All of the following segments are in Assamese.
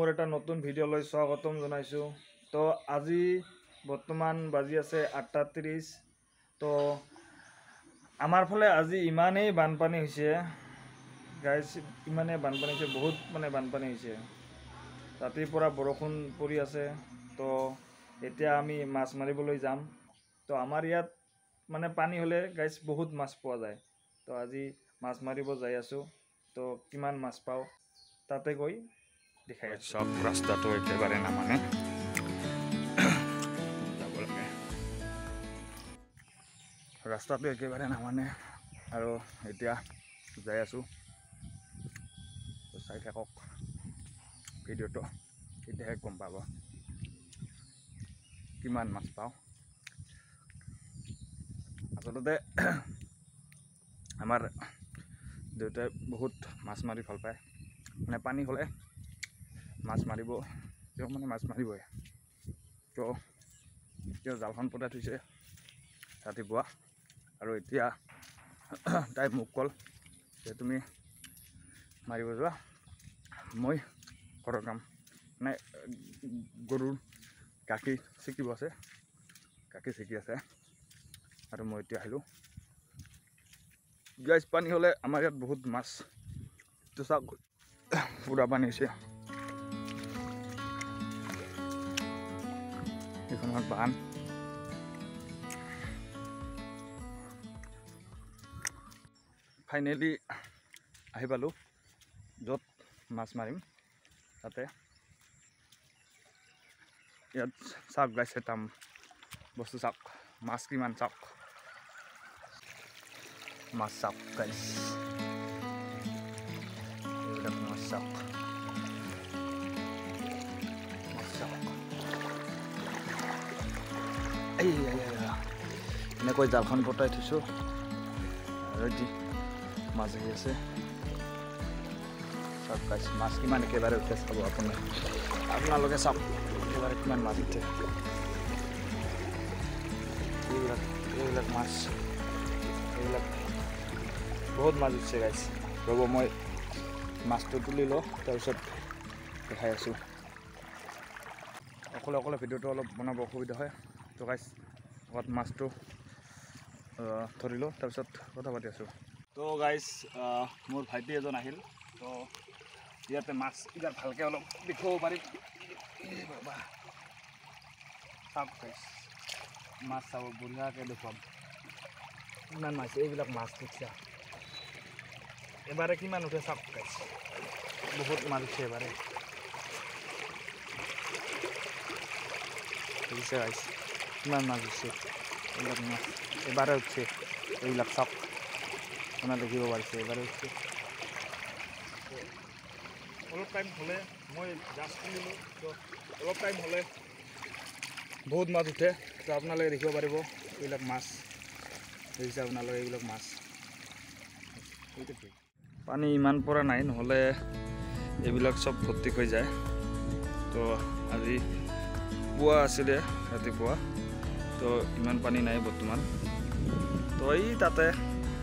মোৰ এটা নতুন ভিডিঅ'লৈ স্বাগতম জনাইছোঁ। তো আজি বৰ্তমান বাজি আছে 8:30। তো আমাৰ ফালে আজি ইমানেই বানপানী হৈছে গাইজ, ইমানেই বানপানী হৈছে, বহুত বানপানী হৈছে। ৰাতিৰ পৰা বৰষুণ পৰি আছে। তো এতিয়া আমি মাছ মাৰিবলৈ যাম। তো আমাৰ ইয়াত পানী হ'লে গাইজ বহুত মাছ পোৱা যায়। তো আজি মাছ মাৰিব যাই আছোঁ। তো কিমান মাছ পাওঁ তাতে গৈ দেখাই আছোঁ। সব ৰাস্তাটো একেবাৰে নামানে যাব লাগে, ৰাস্তাটো একেবাৰে নামানে আৰু এতিয়া যাই আছোঁ। চাই থাকক ভিডিঅ'টো, তেতিয়াহে গম পাব কিমান মাছ পাওঁ। আচলতে আমাৰ দেউতাই বহুত মাছ মাৰি ভাল পায়। পানী হ'লে মাছ মাৰিব, তেওঁ মাছ মাৰিবই। তো এতিয়া জালখন পতাই থৈছে ৰাতিপুৱা, আৰু এতিয়া তাই মোক ক'ল যে তুমি মাৰিব যোৱা, মই ঘৰৰ কাম গৰুৰ গাখীৰ ছিকিব আছে, গাখীৰ ছিকি আছে, আৰু মই এতিয়া আহিলোঁ। গাইজ, পানী হ'লে আমাৰ ইয়াত বহুত মাছ, তো চাওক পুৰা পানী হৈছে। এইখনত বান, ফাইনেলি আহি পালোঁ য'ত মাছ মাৰিম তাতে। ইয়াত চাওক গাইজ, এটা বস্তু চাওক, মাছ কিমান চাওক, মাছ চাওক গাইজ, এইবিলাক মাছ চাওক, মাছ চাওক। এনেকৈ জালখন পতাই থৈছোঁ আৰু যি মাছ আহি আছে চাওক গাইজ, মাছ কিমান একেবাৰে উঠে চাব আপোনালোকে চাওক, একেবাৰে কিমান মাছ উঠে। এইবিলাক মাছ, এইবিলাক বহুত মাছ উঠছে গাইজ। ৰ'ব মই মাছটো তুলি লওঁ, তাৰপিছত দেখাই আছোঁ। অকলে ভিডিঅ'টো অলপ বনাব অসুবিধা হয়। তো গাইজ, ক'ৰবাত মাছটো ধৰি লওঁ, তাৰপিছত কথা পাতি আছোঁ। তো গাইজ, মোৰ ভাইটি এজন আহিল। তো ইয়াতে মাছ এতিয়া ভালকৈ অলপ দেখুৱাব পাৰিম। বাবা চাওক গাইজ, মাছ চাব বঢ়িয়াকৈ দেখুৱাম। কিমান মাছ, এইবিলাক মাছ দেখিছা, এবাৰে কিমান উঠে চাওক গাইজ, বহুত মাছ উঠছে এবাৰে। দেখিছে গাইজ, কিমান মাছ উঠছে, এইবিলাক মাছ এবাৰে উঠছে। এইবিলাক চাওক, আপোনাৰ দেখিব পাৰিছে, এবাৰে উঠছে। অলপ টাইম হ'লে, মই জাষ্ট তুলিলোঁ, তো অলপ টাইম হ'লে বহুত মাছ উঠে। তো আপোনালোকে দেখিব পাৰিব এইবিলাক মাছ, দেখিছে আপোনালোকে এইবিলাক মাছ। পানী ইমান পৰা নাই, নহ'লে এইবিলাক চব ভৰ্তি হৈ যায়। তো আজি পুৱা আছিলে ৰাতিপুৱা, তো ইমান পানী নাই বৰ্তমান। তো এই তাতে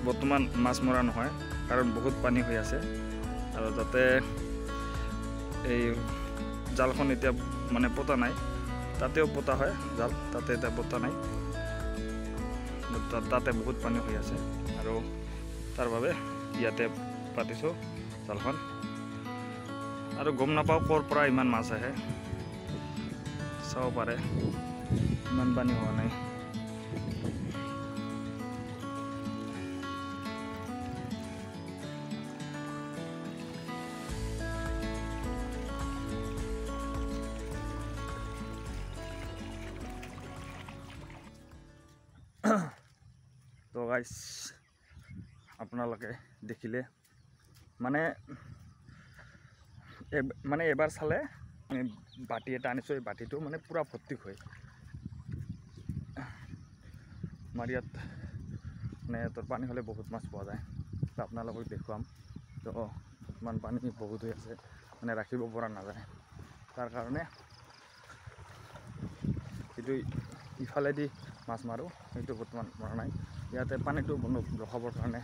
বৰ্তমান মাছ মৰা নহয়, কাৰণ বহুত পানী হৈ আছে। আৰু তাতে এই জালখন এতিয়া পতা নাই, তাতেও পতা হয় জাল, তাতে এতিয়া পতা নাই। তাতে বহুত পানী হৈ আছে, আৰু তাৰ বাবে ইয়াতে পাতিছোঁ জালখন। আৰু গম নাপাওঁ ক'ৰ পৰা ইমান মাছ আহে, চাব পাৰে, ইমান পানী হোৱা নাই। তো গাইজ, আপোনালোকে দেখিলে এবাৰ চালে, বাতি এটা আনিছোঁ, এই বাতিটো পূৰা ভৰ্তি হয়। আমাৰ ইয়াত তোৰ পানী হ'লে বহুত মাছ পোৱা যায়। তো আপোনালোকক দেখুৱাম। তো ইমান পানী বহুত হৈ আছে, ৰাখিব পৰা নাযায়। তাৰ কাৰণে যিটো ইফালেদি মাছ মাৰোঁ, সেইটো বৰ্তমান মৰা নাই। ইয়াতে পানীটো ৰখাবৰ কাৰণে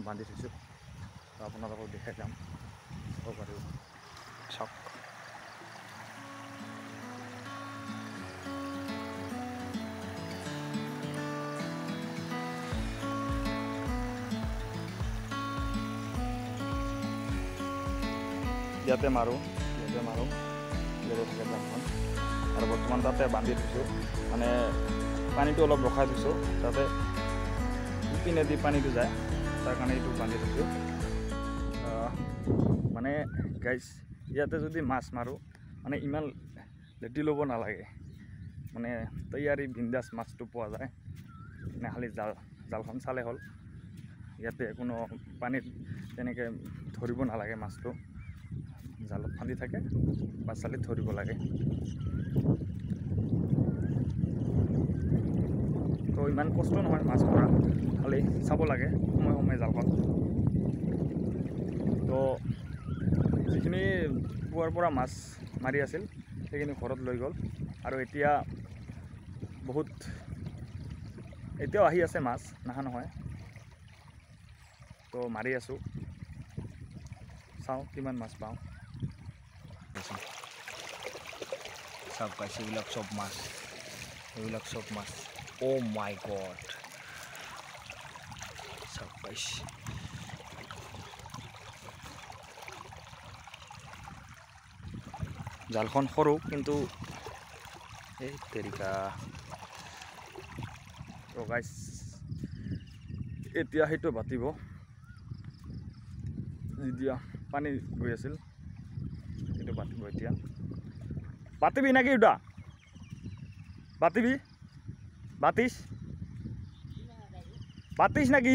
বান্ধি থৈছোঁ। তো আপোনালোকক দেখাই যাম, চাব পাৰিব। চাওক ইয়াতে মাৰোঁ ইয়াতে থাকে জালখন আৰু বৰ্তমান তাতে বান্ধি থৈছোঁ মানে পানীটো অলপ ৰখাই থৈছোঁ তাতে ইপিনেদি পানীটো যায় তাৰ কাৰণে এইটো বান্ধি থৈছোঁ মানে গাইজ ইয়াতে যদি মাছ মাৰোঁ মানে ইমান লেটি ল'ব নালাগে মানে তৈয়াৰী বিন্দাছ মাছটো পোৱা যায় মানে খালি জালখন চালে হ'ল ইয়াতে কোনো পানীত তেনেকৈ ধৰিব নালাগে মাছটো জালত ফাঁদি থাকে বা চালিত ধৰিব লাগে তো ইমান কষ্ট নহয় মাছ ধৰা খালি চাব লাগে সময়ে সময়ে জালখন তো যিখিনি পুৱাৰ পৰা মাছ মাৰি আছিল সেইখিনি ঘৰত লৈ গ'ল আৰু এতিয়াও আহি আছে মাছ নাহা নহয় তো মাৰি আছোঁ চাওঁ কিমান মাছ পাওঁ চাওক গাইছ এইবিলাক চব মাছ অ' মাই গড চাওক গাইছ জালখন সৰু কিন্তু এই তেৰিকা তো গাইছ এতিয়া সেইটো বাতিব যেতিয়া পানী গৈ আছিল সেইটো বাতিব এতিয়া বাতিবি নাকি ওটা বাতিস নাকি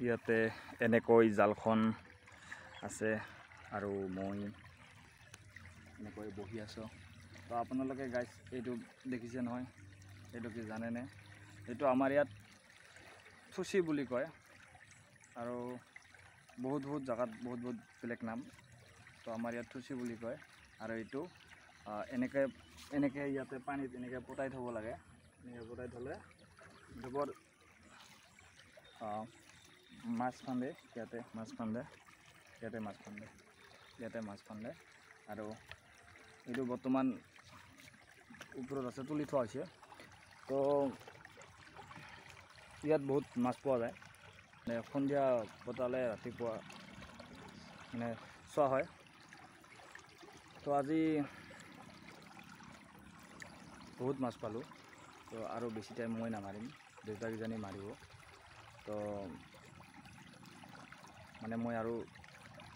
ইয়াতে এনেকৈ জালখন আছে আৰু মই এনেকৈ বহি আছোঁ তো আপোনালোকে গাইছ এইটো দেখিছে নহয় এইটো কি জানেনে এইটো আমাৰ ইয়াত থুচি বুলি কয় আৰু বহুত জাগাত বহুত বেলেগ নাম তো আমাৰ ইয়াত থুচি বুলি কয় আৰু এইটো এনেকৈ ইয়াতে পানীত এনেকৈ পতাই থ'ব লাগে এনেকৈ পতাই থ'লে বৰ মাছ ফান্দে ইয়াতে মাছ ফান্দে আৰু এইটো বৰ্তমান ওপৰত আছে তুলি থোৱা হৈছে তো ইয়াত বহুত মাছ পোৱা যায় মানে সন্ধিয়া পতালে ৰাতিপুৱা মানে চোৱা হয় তো আজি বহুত মাছ পালোঁ তো আৰু বেছি টাইম মই নামাৰিম দেউতাকেইজনী মাৰিব তো মানে মই আৰু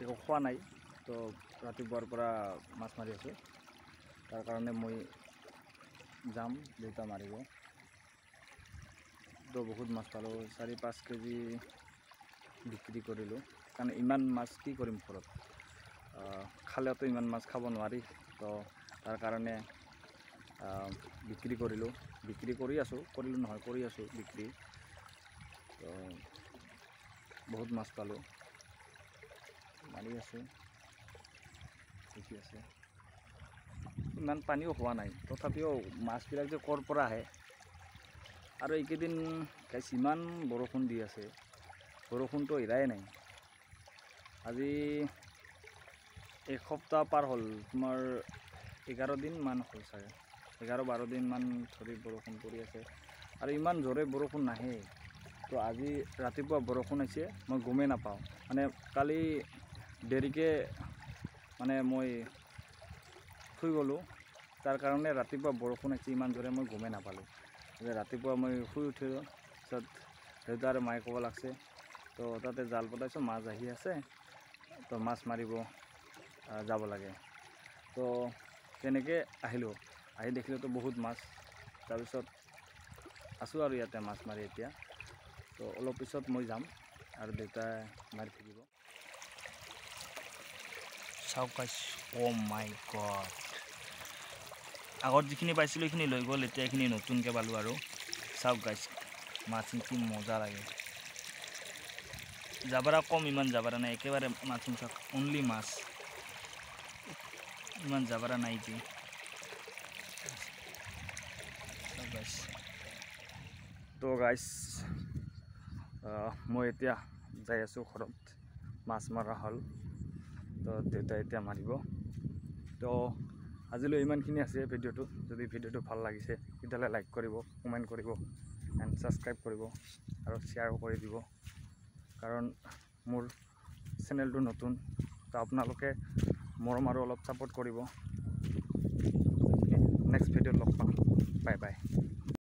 একো খোৱা নাই তো ৰাতিপুৱাৰ পৰা মাছ মাৰি আছোঁ তাৰ কাৰণে মই যাম দেউতা মাৰিব তো বহুত মাছ পালোঁ 4-5 কেজি বিক্ৰী কৰিলোঁ কাৰণ ইমান মাছ কি কৰিম ঘৰত খালেতো ইমান মাছ খাব নোৱাৰি তো তাৰ কাৰণে বিক্ৰী কৰিলোঁ কৰি আছোঁ বিক্ৰী তো বহুত মাছ পালোঁ মাৰি আছোঁ দেখি আছে ইমান পানীও হোৱা নাই তথাপিও মাছবিলাক যে ক'ৰ পৰা আহে আৰু এইকেইদিন গাইছ ইমান বৰষুণ দি আছে বৰষুণটো এৰাই নাই আজি এসপ্তাহ পাৰ হ'ল তোমাৰ 11 দিনমান হ'ল চাগে 11-12 দিনমান ধৰি বৰষুণ পৰি আছে আৰু ইমান জোৰে বৰষুণ নাহে তো আজি ৰাতিপুৱা বৰষুণ আহিছে মই গমেই নাপাওঁ মানে কালি দেৰিকে মানে মই শুই গ'লোঁ তাৰ কাৰণে ৰাতিপুৱা বৰষুণ আহিছে ইমান জোৰে মই গমেই নাপালোঁ যে ৰাতিপুৱা মই শুই উঠিলোঁ পিছত দেউতা আৰু মায়ে ক'ব লাগছে তো তাতে জাল পতাইছোঁ মাছ আহি আছে তো মাছ মাৰিব যাব লাগে তো তেনেকৈ আহিলোঁ আহি দেখিলোঁ তো বহুত মাছ তাৰপিছত আছোঁ আৰু ইয়াতে মাছ মাৰি এতিয়া তো অলপ পিছত মই যাম আৰু দেউতাই মাৰি থাকিব চাওক গাইছ অ' মাই গড আগত যিখিনি পাইছিলোঁ সেইখিনি লৈ গ'ল এতিয়া এইখিনি নতুনকৈ পালোঁ আৰু চাওক গাইছ মাছ কি মজা লাগে জাবাৰা কম ইমান জাবাৰা নাই একেবাৰে মাছ চাওক অনলি মাছ ইমান জাবাৰা নাই যে চাওক গাইছ তো গাইছ মই এতিয়া যাই আছোঁ ঘৰত মাছ মৰা হ'ল তো দেউতাই এতিয়া মাৰিব তো আজিলৈ ইমানখিনি আছে ভিডিঅ'টো যদি ভিডিঅ'টো ভাল লাগিছে তেতিয়াহ'লে লাইক কৰিব কমেণ্ট কৰিব এণ্ড ছাবস্ক্ৰাইব কৰিব আৰু শ্বেয়াৰো কৰি দিব কাৰণ মোৰ চেনেলটো নতুন তো আপোনালোকে মৰম আৰু অলপ ছাপোৰ্ট কৰিব নেক্সট ভিডিঅ'ত লগ পাম বাই বাই